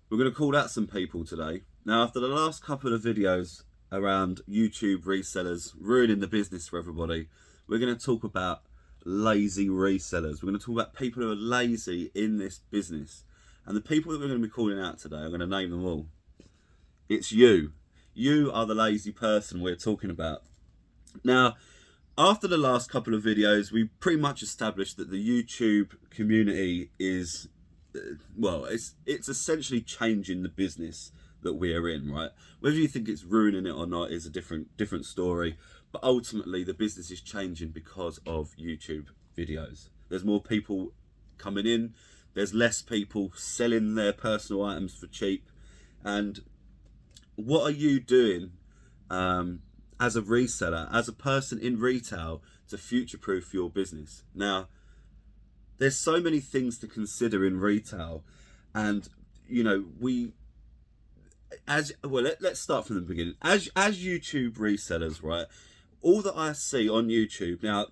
We're going to call out some people today. Now, after the last couple of videos around YouTube resellers ruining the business for everybody, we're going to talk about lazy resellers. We're going to talk about people who are lazy in this business. And the people that we're going to be calling out today, I'm going to name them all. It's you. You are the lazy person we're talking about. Now, after the last couple of videos, we pretty much established that the YouTube community is, well, it's essentially changing the business that we're in, right? Whether you think it's ruining it or not is a different story. But ultimately, the business is changing because of YouTube videos. There's more people coming in. There's less people selling their personal items for cheap. And what are you doing as a reseller, as a person in retail, to future-proof your business? Now, there's so many things to consider in retail, and you know, let's start from the beginning. As YouTube resellers, right? All that I see on YouTube now,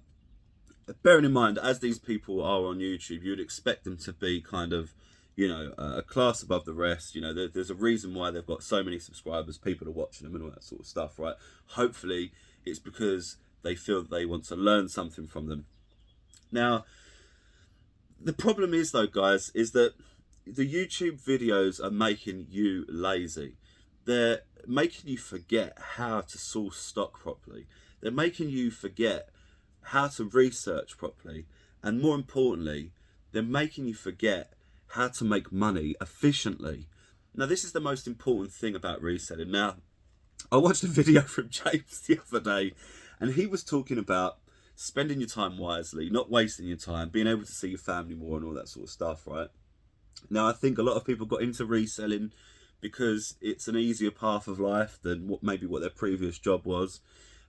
bearing in mind, as these people are on YouTube, you would expect them to be kind of, you know, a class above the rest. You know, there's a reason why they've got so many subscribers, people are watching them and all that sort of stuff, right? Hopefully it's because they feel that they want to learn something from them. Now, the problem is though, guys, is that the YouTube videos are making you lazy. They're making you forget how to source stock properly. They're making you forget how to research properly. And more importantly, they're making you forget how to make money efficiently. Now, this is the most important thing about reselling. Now, I watched a video from James the other day, and he was talking about spending your time wisely, not wasting your time, being able to see your family more and all that sort of stuff, right? Now, I think a lot of people got into reselling because it's an easier path of life than what their previous job was.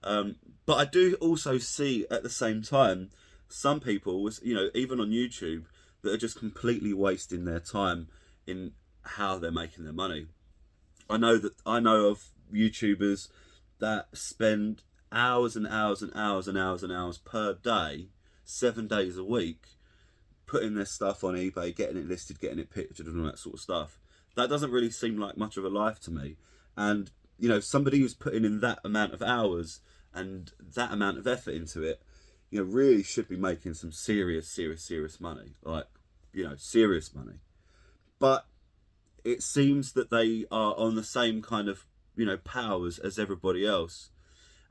But I do also see at the same time some people, you know, even on YouTube, that are just completely wasting their time in how they're making their money. I know of YouTubers that spend hours and hours and hours and hours and hours per day, 7 days a week, putting their stuff on eBay, getting it listed, getting it pictured and all that sort of stuff. That doesn't really seem like much of a life to me. And, you know, somebody who's putting in that amount of hours and that amount of effort into it, you know, really should be making some serious money. Like, you know, serious money. But it seems that they are on the same kind of, you know, powers as everybody else.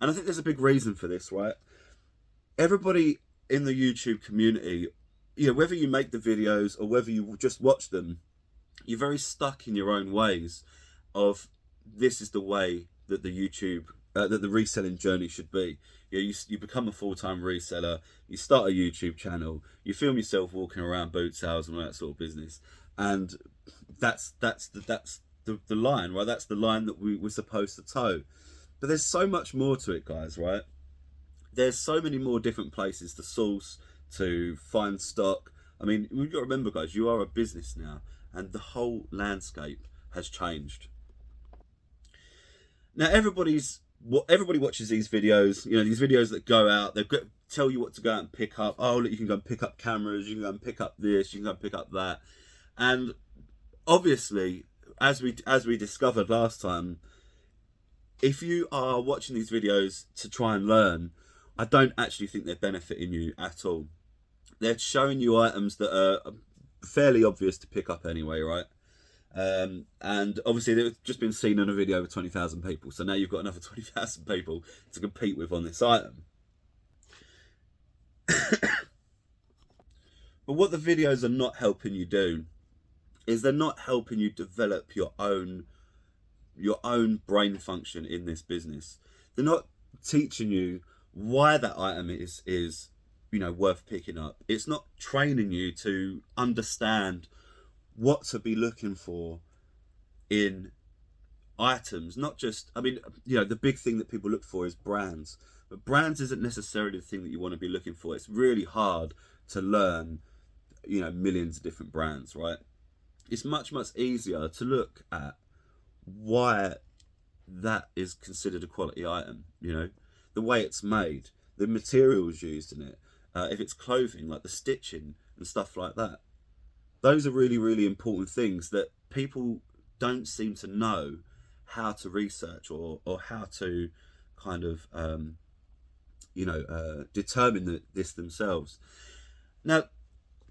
And I think there's a big reason for this, right? Everybody in the YouTube community, you know, whether you make the videos or whether you just watch them, you're very stuck in your own ways of this is the way that the reselling journey should be. You become a full-time reseller, you start a YouTube channel, you film yourself walking around boot sales and all that sort of business, and that's the line, right? That's the line that we're supposed to toe. But there's so much more to it, guys, right? There's so many more different places to source, to find stock. I mean, we've got to remember, guys, you are a business now, and the whole landscape has changed. Now, everybody watches these videos, you know, these videos that go out, they tell you what to go out and pick up. Oh, look, you can go and pick up cameras, you can go and pick up this, you can go and pick up that. And obviously, as we discovered last time, if you are watching these videos to try and learn, I don't actually think they're benefiting you at all. They're showing you items that are fairly obvious to pick up anyway, right? And obviously they've just been seen on a video with 20,000 people, so now you've got another 20,000 people to compete with on this item. But what the videos are not helping you do is they're not helping you develop your own brain function in this business. They're not teaching you why that item is you know, worth picking up. It's not training you to understand what to be looking for in items. Not just, I mean, you know, the big thing that people look for is brands, but brands isn't necessarily the thing that you want to be looking for. It's really hard to learn, you know, millions of different brands, right? It's much easier to look at why that is considered a quality item, you know, the way it's made, the materials used in it, if it's clothing, like the stitching and stuff like that. Those are really important things that people don't seem to know how to research or how to kind of determine this themselves. Now,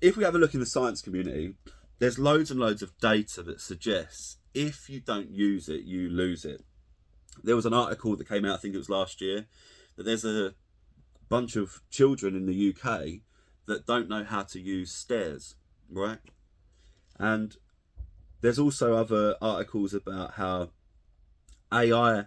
if we have a look in the science community, there's loads and loads of data that suggests if you don't use it, you lose it. There was an article that came out, I think it was last year, that there's a bunch of children in the UK that don't know how to use stairs, right? And there's also other articles about how AI,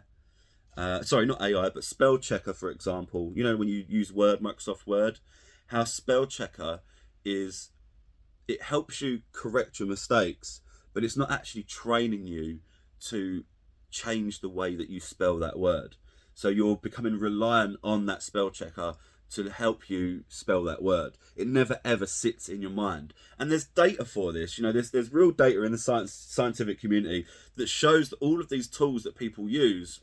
sorry, not AI, but spell checker, for example, you know, when you use Word, Microsoft Word, how spell checker it helps you correct your mistakes, but it's not actually training you to change the way that you spell that word. So you're becoming reliant on that spell checker to help you spell that word. It never ever sits in your mind. And there's data for this. You know, there's real data in the scientific community that shows that all of these tools that people use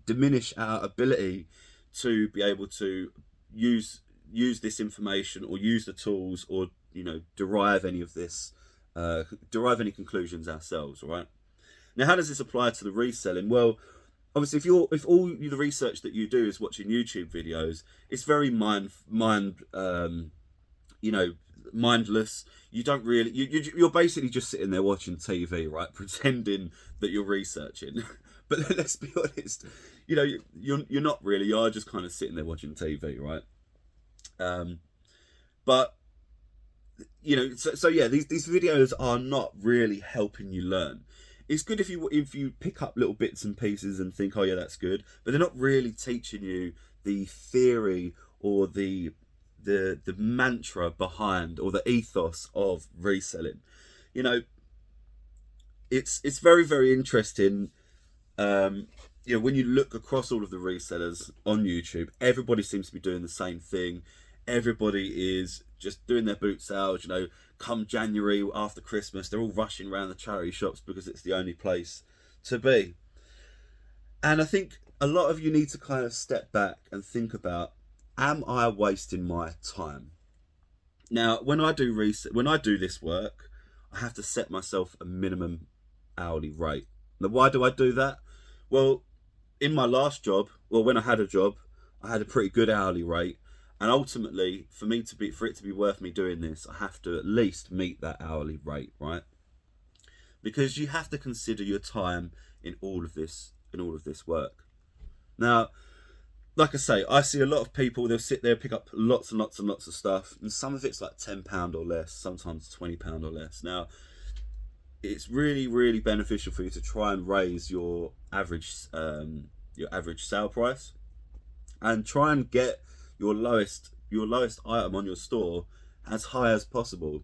diminish our ability to be able to use this information or use the tools or, you know, derive any of this, derive any conclusions ourselves, all right? Now, how does this apply to the reselling? Well, obviously, if all the research that you do is watching YouTube videos, it's very mindless. You don't really, you're basically just sitting there watching TV, right? Pretending that you're researching. But let's be honest, you know, you're not really. You are just kind of sitting there watching TV, right? But you know, so yeah, these videos are not really helping you learn. It's good if you pick up little bits and pieces and think, oh yeah, that's good, but they're not really teaching you the theory or the mantra behind or the ethos of reselling. You know, it's very, very interesting. You know, when you look across all of the resellers on YouTube, everybody seems to be doing the same thing. Everybody is just doing their boot sales. You know, come January after Christmas, they're all rushing around the charity shops because it's the only place to be. And I think a lot of you need to kind of step back and think about, am I wasting my time? Now, when I do this work, I have to set myself a minimum hourly rate. Now, why do I do that? Well, in my last job, when I had a job, I had a pretty good hourly rate. And ultimately, for it to be worth me doing this, I have to at least meet that hourly rate, right? Because you have to consider your time in all of this work. Now, like I say, I see a lot of people, they'll sit there, pick up lots and lots and lots of stuff, and some of it's like £10 or less, sometimes £20 or less. Now, it's really, really beneficial for you to try and raise your average sale price, and try and get your lowest item on your store as high as possible.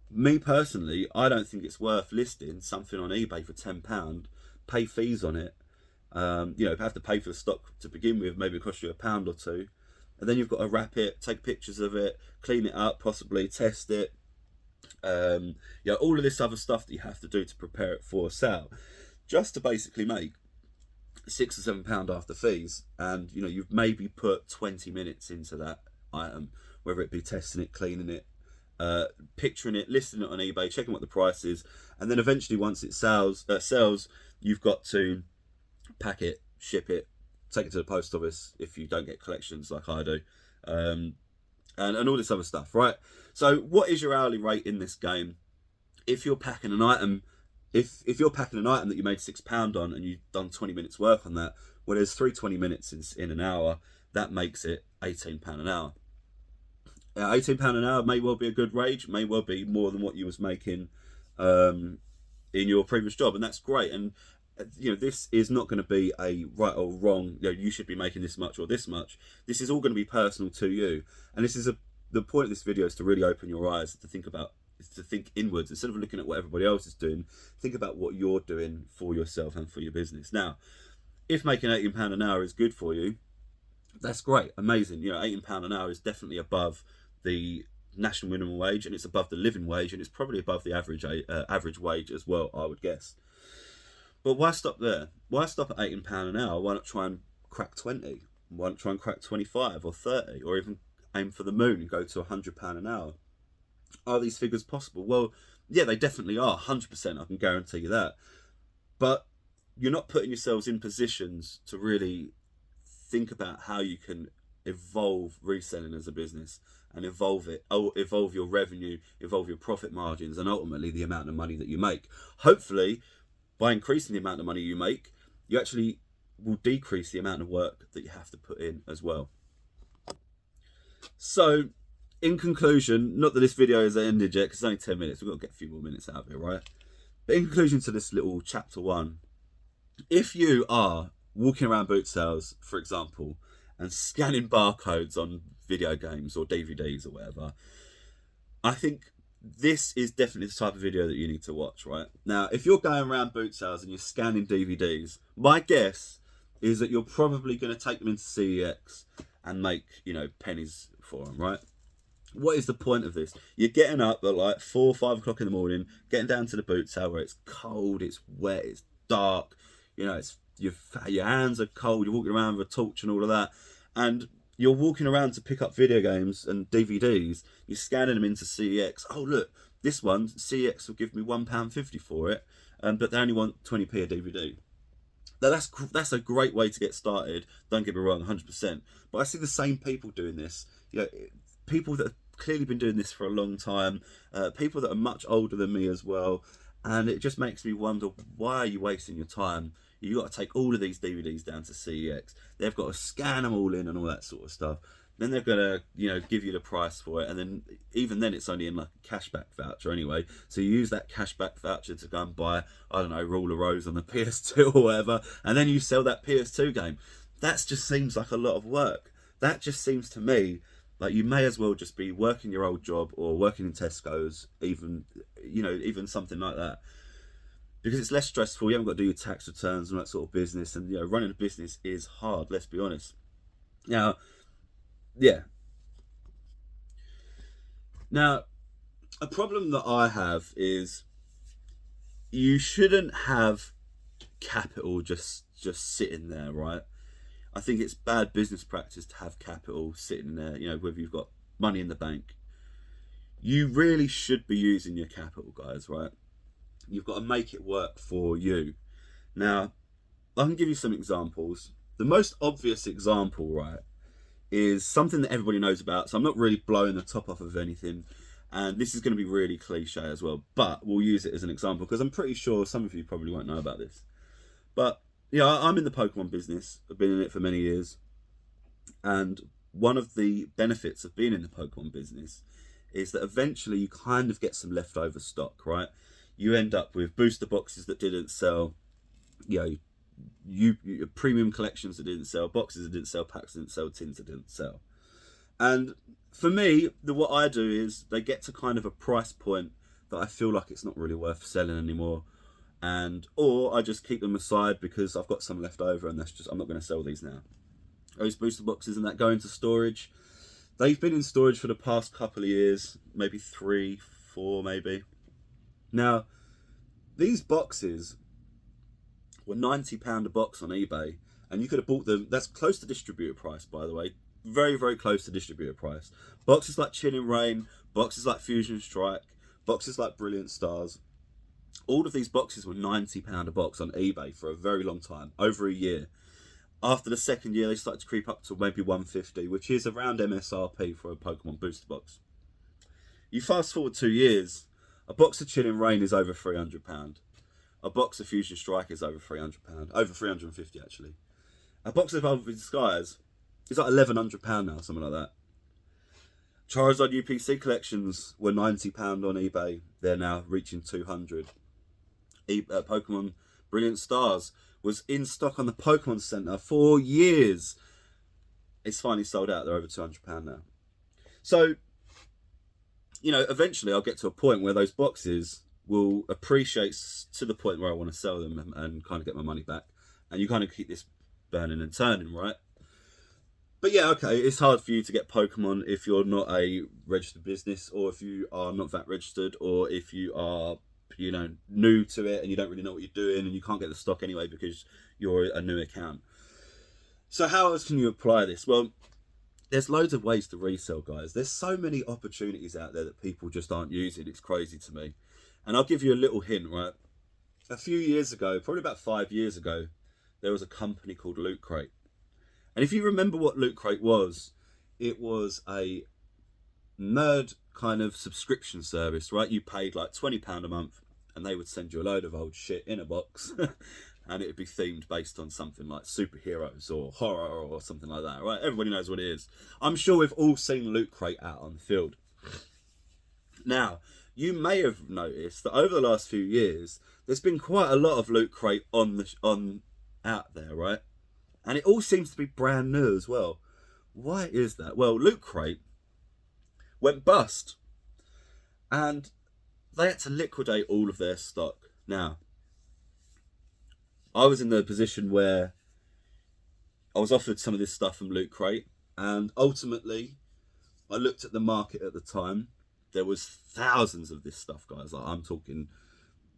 Me personally, I don't think it's worth listing something on eBay for £10, pay fees on it. You know, have to pay for the stock to begin with, maybe it costs you £1 or £2, and then you've got to wrap it, take pictures of it, clean it up, possibly test it. Yeah, all of this other stuff that you have to do to prepare it for a sale, just to basically make £6 or £7 after fees. And you know, you've maybe put 20 minutes into that item, whether it be testing it, cleaning it, picturing it, listing it on eBay, checking what the price is, and then eventually once it sells, you've got to pack it, ship it, take it to the post office if you don't get collections like I do, and all this other stuff, right? So what is your hourly rate in this game? If you're packing an item, if you're packing an item that you made £6 on and you've done 20 minutes work on that, well, there's 3 minutes in an hour. That makes it £18 an hour. £18 an hour may well be a good wage, may well be more than what you was making in your previous job, and that's great. And you know, this is not going to be a right or wrong, you know, you should be making this much or this much. This is all going to be personal to you, and this is the point of this video is to really open your eyes to think inwards instead of looking at what everybody else is doing. Think about what you're doing for yourself and for your business. Now, if making £18 an hour is good for you, that's great, amazing. You know, £18 an hour is definitely above the national minimum wage, and it's above the living wage, and it's probably above the average wage as well, I would guess. But why stop there? Why stop at £18 an hour? Why not try and crack 20? Why not try and crack 25 or 30, or even aim for the moon and go to £100 an hour? Are these figures possible? Well, Yeah, they definitely are, 100%. I can guarantee you that. But you're not putting yourselves in positions to really think about how you can evolve reselling as a business and evolve your revenue, evolve your profit margins, and ultimately the amount of money that you make. Hopefully, by increasing the amount of money you make, you actually will decrease the amount of work that you have to put in as well. So, in conclusion, not that this video is ended yet, because it's only 10 minutes, we've got to get a few more minutes out of it, right? But in conclusion to this little chapter 1, if you are walking around boot sales, for example, and scanning barcodes on video games or DVDs or whatever, I think this is definitely the type of video that you need to watch, right? Now, if you're going around boot sales and you're scanning DVDs, my guess is that you're probably going to take them into CEX and make, you know, pennies for them, right? What is the point of this? You're getting up at like 4 or 5 o'clock in the morning, getting down to the boot sale where it's cold, it's wet, it's dark, you know, it's your hands are cold, you're walking around with a torch and all of that, and you're walking around to pick up video games and DVDs, you're scanning them into CEX. Oh, look, this one, CEX will give me £1.50 for it, but they only want 20p a DVD. Now, that's a great way to get started, don't get me wrong, 100%. But I see the same people doing this. You know, people that have clearly been doing this for a long time, people that are much older than me as well, and it just makes me wonder, why are you wasting your time? You've got to take all of these DVDs down to CEX. They've got to scan them all in and all that sort of stuff. Then they're going to, you know, give you the price for it. And then, even then, it's only in like a cashback voucher anyway. So you use that cashback voucher to go and buy, I don't know, Rule of Rose on the PS2 or whatever. And then you sell that PS2 game. That just seems like a lot of work. That just seems to me like you may as well just be working your old job or working in Tesco's, even, you know, even something like that. Because it's less stressful, you haven't got to do your tax returns and that sort of business. And, you know, running a business is hard, let's be honest. Now, yeah. Now, a problem that I have is you shouldn't have capital just sitting there, right? I think it's bad business practice to have capital sitting there, you know, whether you've got money in the bank. You really should be using your capital, guys, right? You've got to make it work for you. Now, I can give you some examples. The most obvious example, right, is something that everybody knows about. So I'm not really blowing the top off of anything. And this is going to be really cliche as well. But we'll use it as an example because I'm pretty sure some of you probably won't know about this. But, you know, I'm in the Pokemon business. I've been in it for many years. And one of the benefits of being in the Pokemon business is that eventually you kind of get some leftover stock, right? You end up with booster boxes that didn't sell, you know, you premium collections that didn't sell, boxes that didn't sell, packs that didn't sell, tins that didn't sell. And for me, what I do is they get to kind of a price point that I feel like it's not really worth selling anymore, or I just keep them aside because I've got some left over, and I'm not going to sell these now. Those booster boxes and that go into storage. They've been in storage for the past couple of years, maybe 3, 4, maybe. Now, these boxes were £90 a box on eBay, and you could have bought them. That's close to distributor price, by the way. Very, very close to distributor price. Boxes like Chilling Reign, boxes like Fusion Strike, boxes like Brilliant Stars. All of these boxes were £90 a box on eBay for a very long time, over a year. After the second year, they started to creep up to maybe £150, which is around MSRP for a Pokemon booster box. You fast forward 2 years, a box of Chilling Reign is over £300. A box of Fusion Strike is over £300, over £350 actually. A box of Evolving Skies is like £1,100 now, something like that. Charizard UPC collections were £90 on eBay. They're now reaching £200. Pokemon Brilliant Stars was in stock on the Pokemon Center for years. It's finally sold out. They're over £200 now. So, you know, eventually I'll get to a point where those boxes will appreciate to the point where I want to sell them and kind of get my money back. And you kind of keep this burning and turning, right? But yeah, okay, it's hard for you to get Pokemon if you're not a registered business, or if you are not VAT registered, or if you are, you know, new to it and you don't really know what you're doing and you can't get the stock anyway because you're a new account. So how else can you apply this? Well, there's loads of ways to resell, guys. There's so many opportunities out there that people just aren't using. It's crazy to me. And I'll give you a little hint, right? A few years ago, probably about 5 years ago, there was a company called Loot Crate. And if you remember what Loot Crate was, it was a nerd kind of subscription service, right? You paid like £20 a month and they would send you a load of old shit in a box and it would be themed based on something like superheroes or horror or something like that, right? Everybody knows what it is. I'm sure we've all seen Loot Crate out on the field. Now, you may have noticed that over the last few years, there's been quite a lot of Loot Crate on out there, right? And it all seems to be brand new as well. Why is that? Well, Loot Crate went bust and they had to liquidate all of their stock. Now, I was in the position where I was offered some of this stuff from Loot Crate, and ultimately I looked at the market at the time. There was thousands of this stuff, guys. Like, I'm talking,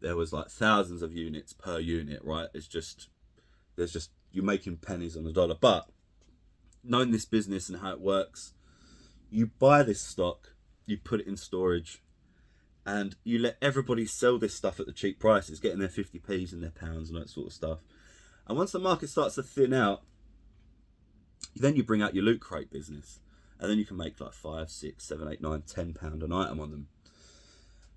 there was like thousands of units per unit, right? You're making pennies on the dollar. But knowing this business and how it works, you buy this stock, you put it in storage, and you let everybody sell this stuff at the cheap prices, getting their 50p's and their pounds and that sort of stuff. And once the market starts to thin out, then you bring out your Loot Crate business, and then you can make like 5, 6, 7, 8, 9, £10 an item on them.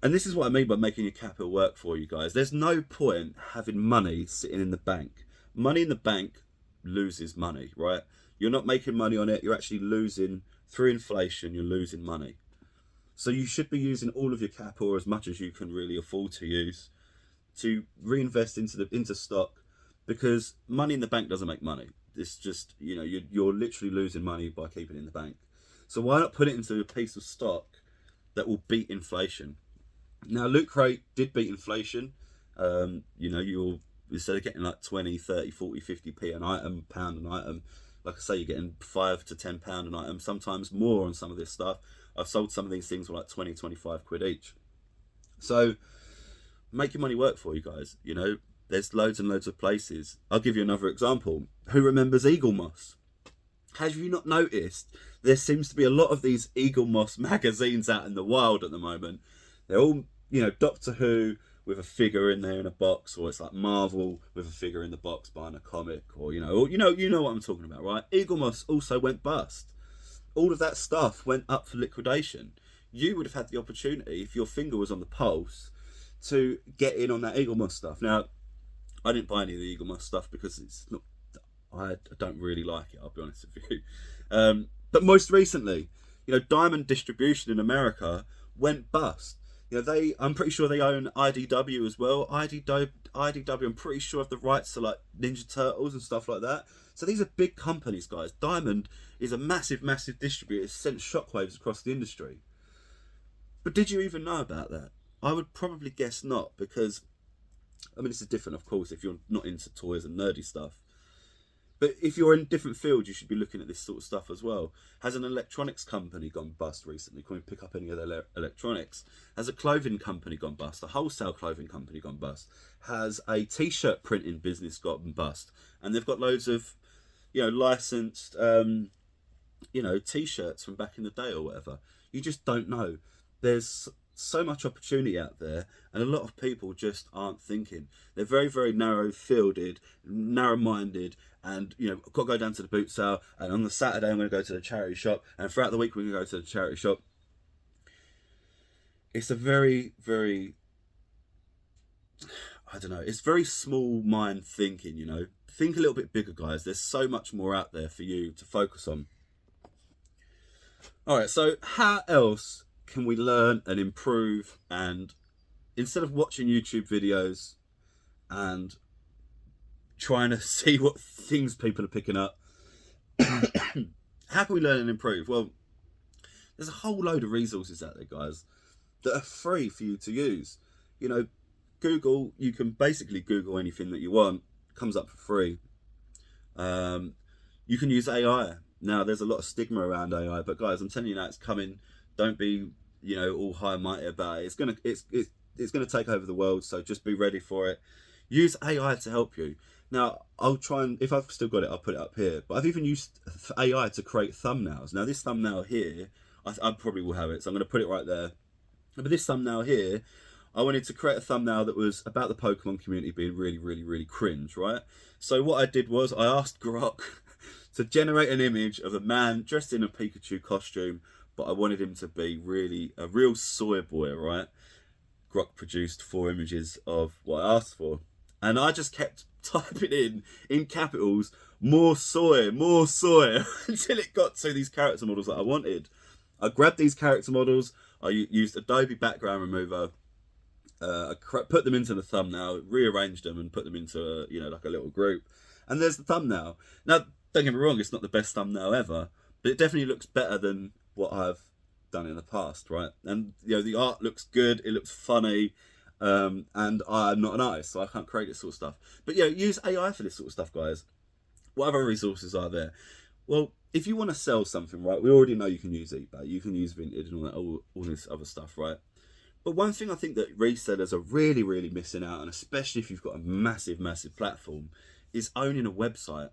And this is what I mean by making your capital work for you guys. There's no point having money sitting in the bank. Money in the bank loses money, right? You're not making money on it. You're actually losing, through inflation, you're losing money. So you should be using all of your capital, as much as you can really afford to use, to reinvest into stock, because money in the bank doesn't make money. It's just, you know, you're literally losing money by keeping it in the bank. So why not put it into a piece of stock that will beat inflation? Now, Loot Crate did beat inflation. You know, you'll, instead of getting like 20, 30, 40, 50p an item, pound an item, like I say, you're getting £5 to £10 an item, sometimes more on some of this stuff. I've sold some of these things for like 20, 25 quid each. So make your money work for you guys. You know, there's loads and loads of places. I'll give you another example. Who remembers Eagle Moss? Have you not noticed there seems to be a lot of these Eagle Moss magazines out in the wild at the moment? They're all, you know, Doctor Who with a figure in there in a box, or it's like Marvel with a figure in the box buying a comic, or you know what I'm talking about, right? Eagle Moss also went bust. All of that stuff went up for liquidation. You would have had the opportunity, if your finger was on the pulse, to get in on that Eagle Moss stuff. Now, I didn't buy any of the Eagle Moss stuff because it's not, I don't really like it, I'll be honest with you. But most recently, you know, Diamond Distribution in America went bust. You know, I'm pretty sure they own IDW as well. IDW, I'm pretty sure, have the rights to like Ninja Turtles and stuff like that. So these are big companies, guys. Diamond is a massive, massive distributor. It's sent shockwaves across the industry. But did you even know about that? I would probably guess not, because, I mean, this is different, of course, if you're not into toys and nerdy stuff. But if you're in different fields, you should be looking at this sort of stuff as well. Has an electronics company gone bust recently? Can we pick up any of their electronics? Has a clothing company gone bust? A wholesale clothing company gone bust? Has a t-shirt printing business gone bust? And they've got loads of, you know, licensed, you know, t-shirts from back in the day or whatever. You just don't know. There's so much opportunity out there, and a lot of people just aren't thinking. They're very, very narrow-fielded, narrow-minded, and, you know, I've got to go down to the boot sale, and on the Saturday I'm going to go to the charity shop, and throughout the week we're going to go to the charity shop. It's a very, very, I don't know, it's very small mind thinking, you know. Think a little bit bigger, guys. There's so much more out there for you to focus on. All right, so how else can we learn and improve, and instead of watching YouTube videos and trying to see what things people are picking up, how can we learn and improve? Well, there's a whole load of resources out there, guys, that are free for you to use. You know, Google, you can basically Google anything that you want. It comes up for free. You can use AI. Now, there's a lot of stigma around AI, but guys, I'm telling you now, it's coming. Don't be, you know, all high and mighty about it. It's gonna take over the world, so just be ready for it. Use AI to help you. Now, I'll try and, if I've still got it, I'll put it up here. But I've even used AI to create thumbnails. Now, this thumbnail here, I probably will have it, so I'm going to put it right there. But this thumbnail here, I wanted to create a thumbnail that was about the Pokemon community being really, really, really cringe, right? So what I did was I asked Grok to generate an image of a man dressed in a Pikachu costume, but I wanted him to be really a real soy boy, right? Grok produced 4 images of what I asked for. And I just kept typing in capitals, more soy, until it got to these character models that I wanted. I grabbed these character models, I used Adobe Background Remover, I put them into the thumbnail, rearranged them and put them into like a little group. And there's the thumbnail. Now, don't get me wrong, it's not the best thumbnail ever, but it definitely looks better than what I've done in the past, right? And the art looks good, it looks funny, and I'm not an artist, so I can't create this sort of stuff. But use AI for this sort of stuff, guys. What other resources are there? Well, if you want to sell something, right, we already know you can use eBay, you can use Vinted and all this other stuff, right? But one thing I think that resellers are really, really missing out on, especially if you've got a massive, massive platform, is owning a website.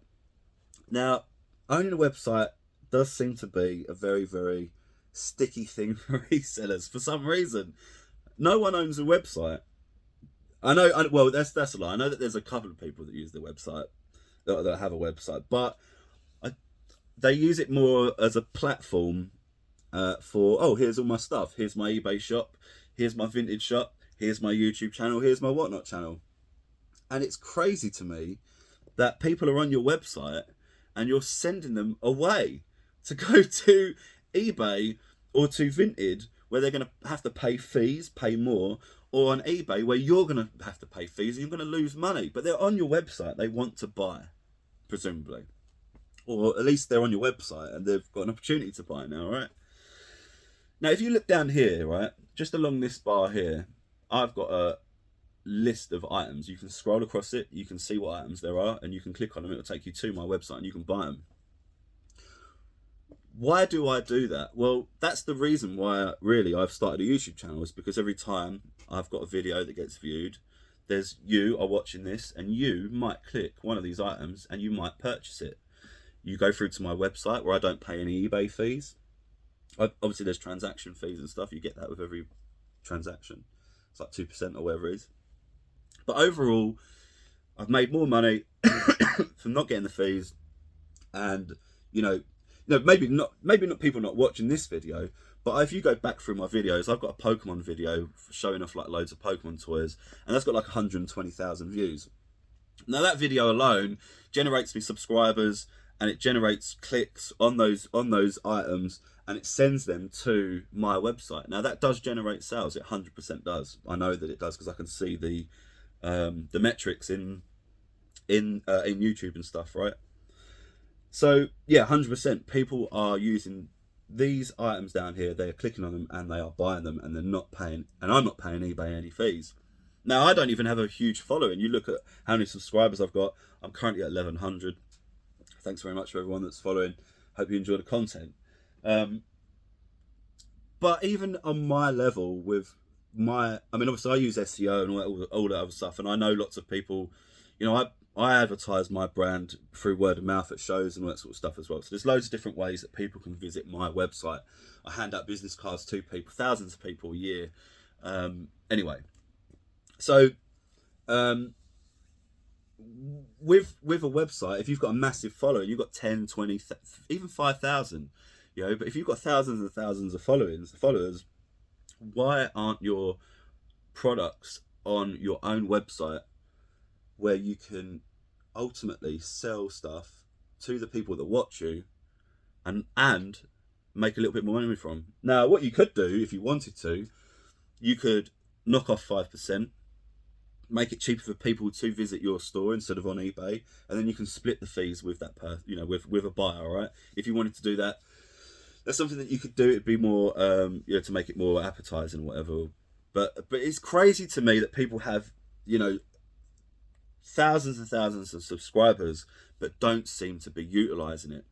Now, owning a website does seem to be a very, very sticky thing for resellers for some reason. No one owns a website. Well, that's a lie. I know that there's a couple of people that use the website, that have a website, but they use it more as a platform for, here's all my stuff. Here's my eBay shop. Here's my vintage shop. Here's my YouTube channel. Here's my whatnot channel. And it's crazy to me that people are on your website and you're sending them away to go to eBay or to Vinted, where they're going to have to pay fees, pay more, or on eBay where you're going to have to pay fees and you're going to lose money. But they're on your website. They want to buy, presumably. Or at least they're on your website and they've got an opportunity to buy now, right? Now, if you look down here, right, just along this bar here, I've got a list of items. You can scroll across it, you can see what items there are, and you can click on them. It'll take you to my website and you can buy them. Why do I do that? Well, that's the reason why really I've started a YouTube channel, is because every time I've got a video that gets viewed, you are watching this and you might click one of these items and you might purchase it. You go through to my website where I don't pay any eBay fees. Obviously there's transaction fees and stuff. You get that with every transaction. It's like 2% or whatever it is. But overall, I've made more money from not getting the fees. And, maybe not people not watching this video, but if you go back through my videos, I've got a Pokemon video showing off like loads of Pokemon toys, and that's got like 120,000 views. Now that video alone generates me subscribers, and it generates clicks on those items, and it sends them to my website. Now that does generate sales. It 100% does. I know that it does because I can see the metrics in YouTube and stuff, right? So yeah, 100%. People are using these items down here. They are clicking on them and they are buying them, and they're not paying. And I'm not paying eBay any fees. Now I don't even have a huge following. You look at how many subscribers I've got. I'm currently at 1,100. Thanks very much for everyone that's following. Hope you enjoy the content. But even on my level with obviously I use SEO and all that other stuff, and I know lots of people, I advertise my brand through word of mouth at shows and all that sort of stuff as well. So there's loads of different ways that people can visit my website. I hand out business cards to people, thousands of people a year. Anyway, so with a website, if you've got a massive following, you've got 10, 20, even 5,000, but if you've got thousands and thousands of followers, why aren't your products on your own website where you can ultimately sell stuff to the people that watch you and make a little bit more money from? Now, what you could do if you wanted to, you could knock off 5%, make it cheaper for people to visit your store instead of on eBay, and then you can split the fees with that with a buyer, right? If you wanted to do that, that's something that you could do. It'd be more to make it more appetizing or whatever. But it's crazy to me that people have thousands and thousands of subscribers but don't seem to be utilizing it.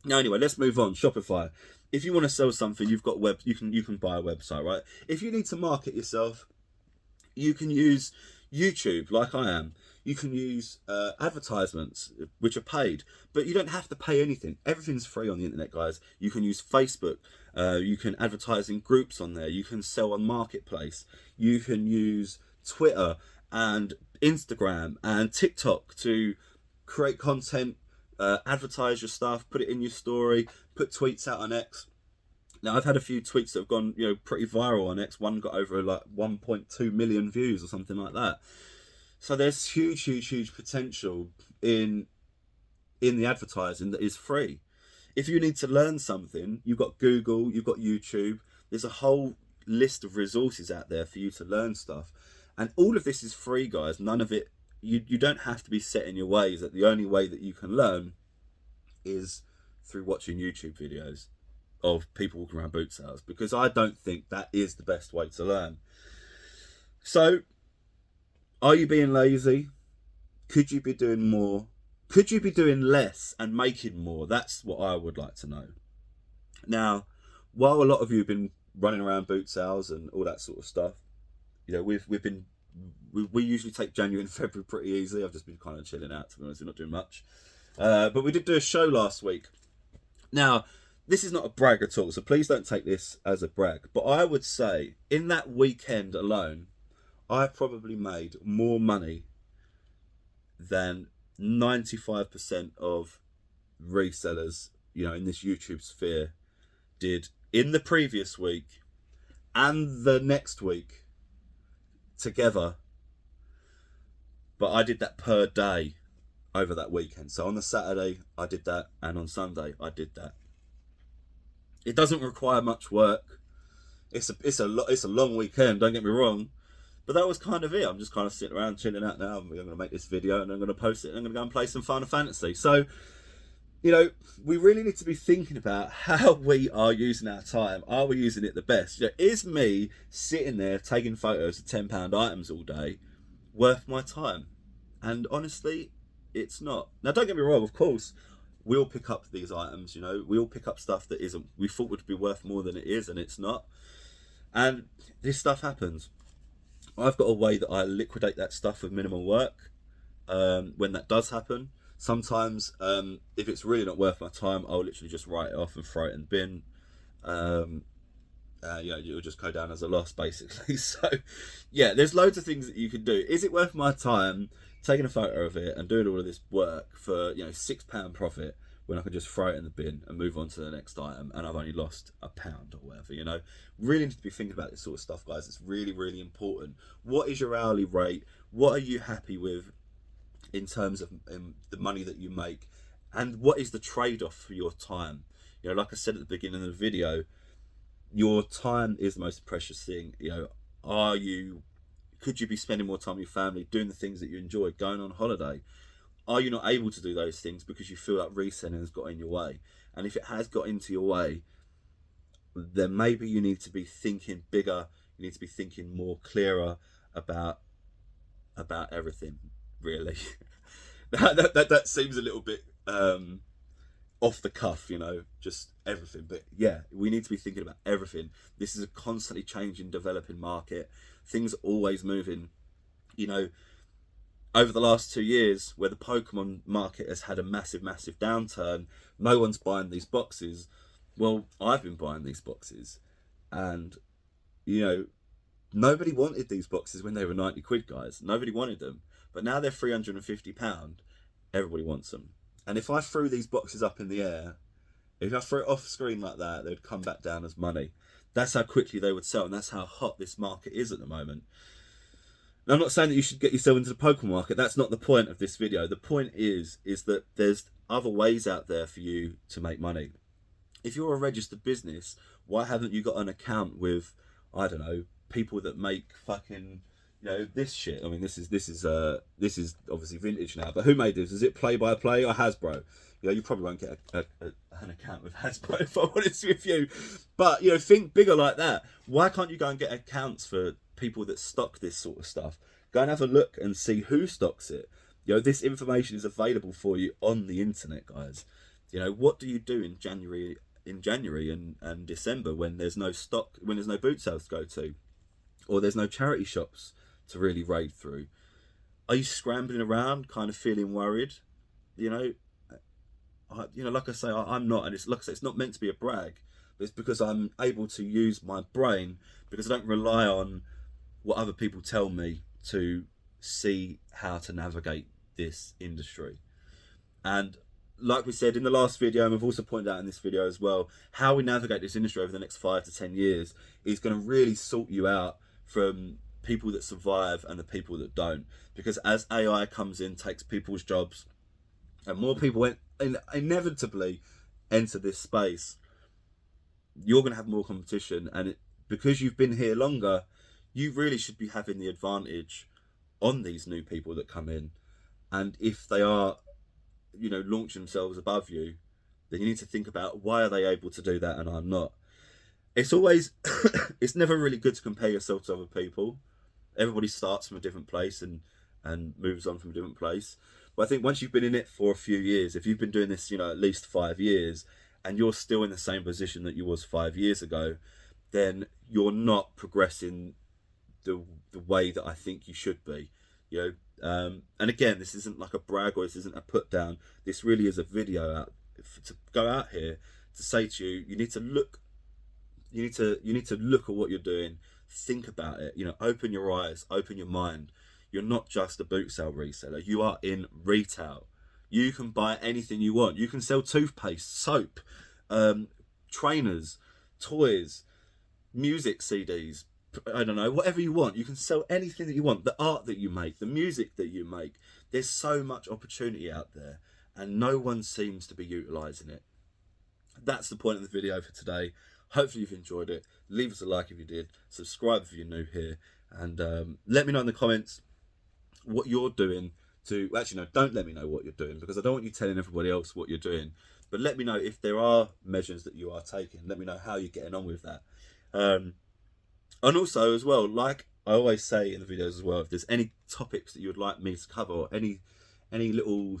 Now anyway, let's move on. Shopify. If you want to sell something, you've got you can buy a website, right? If you need to market yourself, you can use YouTube, like I am, you can use advertisements which are paid, but you don't have to pay anything. Everything's free on the internet, guys. You can use Facebook. You can advertise in groups on there. You can sell on Marketplace. You can use Twitter and Instagram and TikTok to create content, advertise your stuff, put it in your story, put tweets out on X. Now, I've had a few tweets that have gone, pretty viral on X. One got over like 1.2 million views or something like that. So there's huge potential in the advertising that is free. If you need to learn something, you've got Google, you've got YouTube. There's a whole list of resources out there for you to learn stuff. And all of this is free, guys. None of it, you don't have to be set in your ways. That the only way that you can learn is through watching YouTube videos of people walking around boot sales, because I don't think that is the best way to learn. So, are you being lazy? Could you be doing more? Could you be doing less and making more? That's what I would like to know. Now, while a lot of you have been running around boot sales and all that sort of stuff, we usually take January and February pretty easily. I've just been kind of chilling out, to be honest. We're not doing much. But we did do a show last week. Now, this is not a brag at all, so please don't take this as a brag. But I would say, in that weekend alone, I probably made more money than 95% of resellers, in this YouTube sphere did in the previous week and the next week together. But I did that per day over that weekend. So on the Saturday, I did that, and on Sunday, I did that. It doesn't require much work. It's a long weekend, don't get me wrong. But that was kind of it. I'm just kind of sitting around chilling out now. I'm going to make this video and I'm going to post it and I'm going to go and play some Final Fantasy. So, we really need to be thinking about how we are using our time. Are we using it the best? Is me sitting there taking photos of £10 items all day worth my time? And honestly, it's not. Now, don't get me wrong, of course, we all pick up these items, we all pick up stuff that we thought would be worth more than it is, and it's not. And this stuff happens. I've got a way that I liquidate that stuff with minimal work when that does happen. Sometimes, if it's really not worth my time, I'll literally just write it off and throw it in the bin. It'll just go down as a loss, basically. So, yeah, there's loads of things that you can do. Is it worth my time taking a photo of it and doing all of this work for, £6 profit when I can just throw it in the bin and move on to the next item and I've only lost £1 or whatever, Really need to be thinking about this sort of stuff, guys. It's really, really important. What is your hourly rate? What are you happy with in terms of the money that you make? And what is the trade-off for your time? Like I said at the beginning of the video, your time is the most precious thing. Could you be spending more time with your family, doing the things that you enjoy, going on holiday? Are you not able to do those things because you feel like reselling has got in your way? And if it has got into your way, then maybe you need to be thinking bigger. You need to be thinking more clearer about everything, really. that seems a little bit off the cuff, just everything. But yeah, we need to be thinking about everything. This is a constantly changing, developing market. Things are always moving. Over the last 2 years, where the Pokémon market has had a massive downturn, no one's buying these boxes. Well, I've been buying these boxes, and nobody wanted these boxes when they were 90 quid, guys. Nobody wanted them, but now they're £350. Everybody wants them. And if I threw these boxes up in the air, if I threw it off screen like that, they'd come back down as money. That's how quickly they would sell, and that's how hot this market is at the moment. Now, I'm not saying that you should get yourself into the Pokemon market. That's not the point of this video. The point is that there's other ways out there for you to make money. If you're a registered business, why haven't you got an account with, I don't know, people that make fucking, this shit? I mean, this is obviously vintage now, but who made this? Is it Play by Play or Hasbro? You probably won't get an account with Hasbro, if I'm honest with you. But think bigger like that. Why can't you go and get accounts for people that stock this sort of stuff? Go and have a look and see who stocks it. This information is available for you on the internet, guys. What do you do in January and December when there's no stock, when there's no boot sales to go to, or there's no charity shops to really raid through. Are you scrambling around, kind of feeling worried? You know, like I say, I'm not, and it's like I say, it's not meant to be a brag, but it's because I'm able to use my brain, because I don't rely on what other people tell me to see how to navigate this industry. And like we said in the last video, and we've also pointed out in this video as well, how we navigate this industry over the next 5 to 10 years is going to really sort you out from people that survive and the people that don't. Because as AI comes in, takes people's jobs, and more people inevitably enter this space, you're going to have more competition. And because you've been here longer, you really should be having the advantage on these new people that come in. And if they are, launch themselves above you, then you need to think about, why are they able to do that and I'm not? It's always it's never really good to compare yourself to other people. Everybody starts from a different place and moves on from a different place. But I think once you've been in it for a few years, if you've been doing this, at least 5 years, and you're still in the same position that you was 5 years ago, then you're not progressing the way that I think you should be. And again, this isn't like a brag, or this isn't a put down. This really is a video to go out here to say to you, you need to look at what you're doing, think about it, open your eyes, open your mind. You're not just a boot sale reseller, you are in retail. You can buy anything you want. You can sell toothpaste, soap, trainers, toys, music CDs, I don't know, whatever you want. You can sell anything that you want. The art that you make, the music that you make. There's so much opportunity out there, and no one seems to be utilising it. That's the point of the video for today. Hopefully you've enjoyed it. Leave us a like if you did. Subscribe if you're new here. And let me know in the comments what you're doing to... Actually, no, don't let me know what you're doing, because I don't want you telling everybody else what you're doing. But let me know if there are measures that you are taking. Let me know how you're getting on with that. And also as well, like I always say in the videos as well, if there's any topics that you would like me to cover, or any little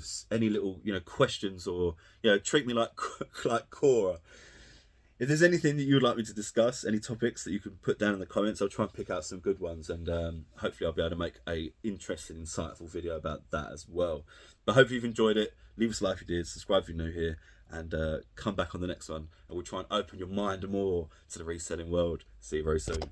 questions, or treat me like Cora. If there's anything that you would like me to discuss, any topics that you can put down in the comments, I'll try and pick out some good ones, and hopefully I'll be able to make a interesting, insightful video about that as well. But hopefully you've enjoyed it. Leave us a like if you did, subscribe if you're new here, and come back on the next one, and we'll try and open your mind more to the reselling world. See you very soon.